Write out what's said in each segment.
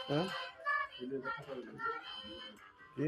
হ্যাঁ কি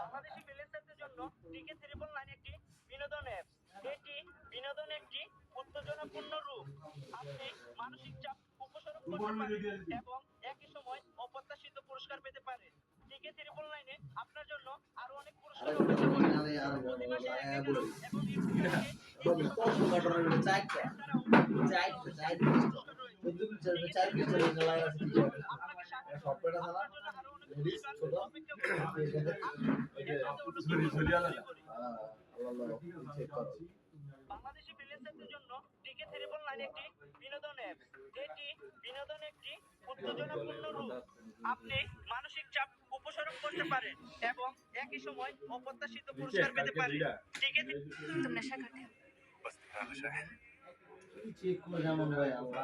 বাংলাদেশি প্লেয়ারদের জন্য টিকে ট্রিপল নাইন একটি বিনোদন অ্যাপ। এটি বিনোদন একটি উত্তেজনাপূর্ণ রূপ। আপনি মানসিক চাপ উপশম করতে পারেন এবং একই সময় অপ্রত্যাশিত পুরস্কার পেতে পারেন। টিকে ট্রিপল নাইনে আপনার জন্য আরো অনেক পুরস্কার অপেক্ষা করছে। প্রতি মাসে 11 এবং বাংলাদেশি প্লেয়ারদের জন্য টিকে ট্রিপল নাইন একটি বিনোদন অ্যাপ। এটি বিনোদন একটি উত্তেজনাপূর্ণ রূপ। আপনি মানসিক চাপ উপশম করতে পারেন এবং একই সময় অপ্রত্যাশিত পুরস্কার পেতে পারেন। টিকে নেশা কাটে চেক করে যেমন ভাই আল্লাহ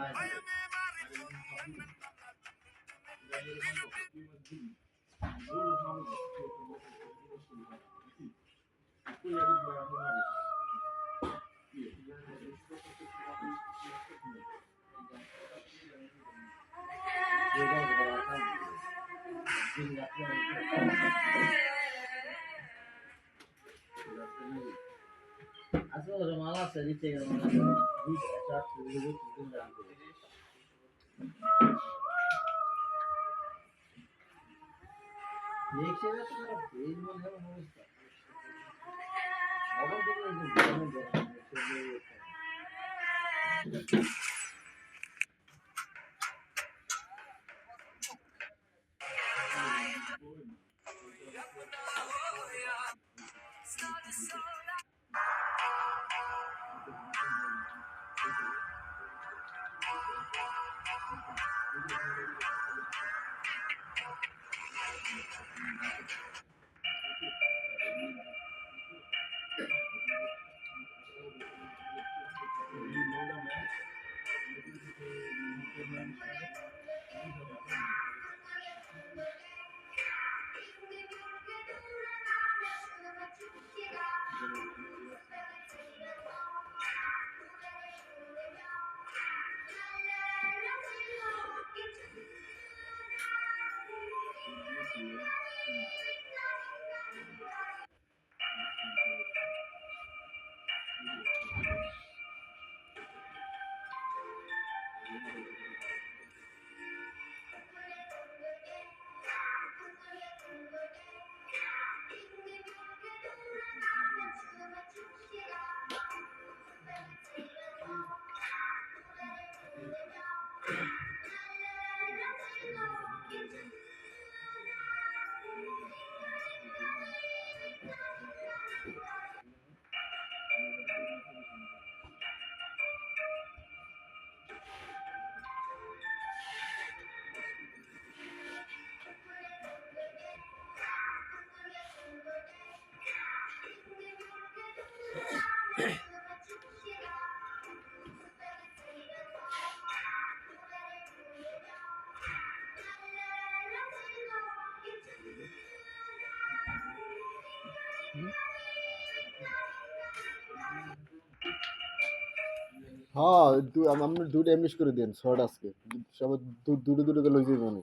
আসলে মালা আছে দিতে গেল হ্যাঁ আপনি দুটো এমনিশ করে দেন শর্ট আজকে সব দুটো দুটো করে লই যাবেন মানে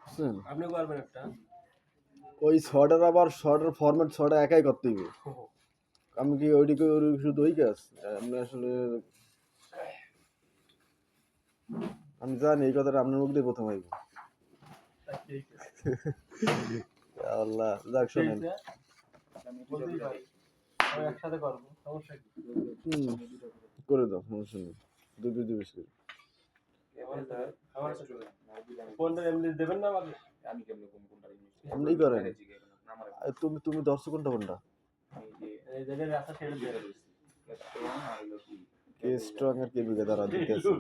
বুঝছেন আপনি করবেন একটা ওই শর্টের আবার শর্টের ফরম্যাট শর্ট একাই করতে হবে আমি কি ওইদিকে শুধু ওই কাজ আপনি আসলে আমি জানি এই কথাটা আপনার মুখ দিয়ে প্রথম আইব আল্লাহ যাক শোনেন বলতেই পারি আমি একসাথে করবো সমস্যা কি করে দাও সমস্যা নেই দুটো বেশি করে আমার কোনটা এমনি দেবেন না আমাকে আপনিই করেন আর তুমি দর্শক কোনটা কোনটা এই জায়গায় রাস্তা ছেড়ে দিয়ে কে স্ট্রং আর কে বিগে দাঁড়া দিতে আছে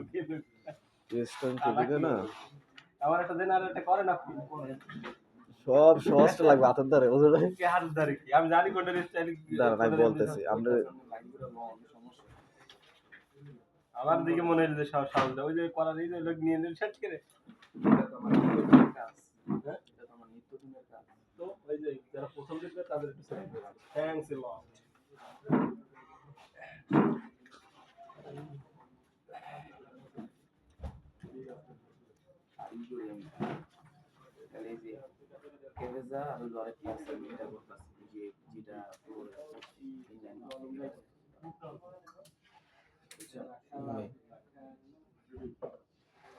কে স্ট্রং কে বিগে না আমার একটা দেন আর একটা করেন আপনি সব সহজটা লাগবে হাতের দ্বারে বুঝলেন কি হাত ধরে কি আমি জানি কোনটা স্টাইল দাঁড়ান আমি বলতেছি আমরা আমার দিকে মনে হলো যে সব সাউন্ড ওই যে কলার এই যে লোক নিয়ে নিয়ে সেট করে তো ওই যে যারা প্রথম দিকে তাদের একটু thanks a lot কেভেজা R লরে class এটা করতেছি যে যেটা পুরো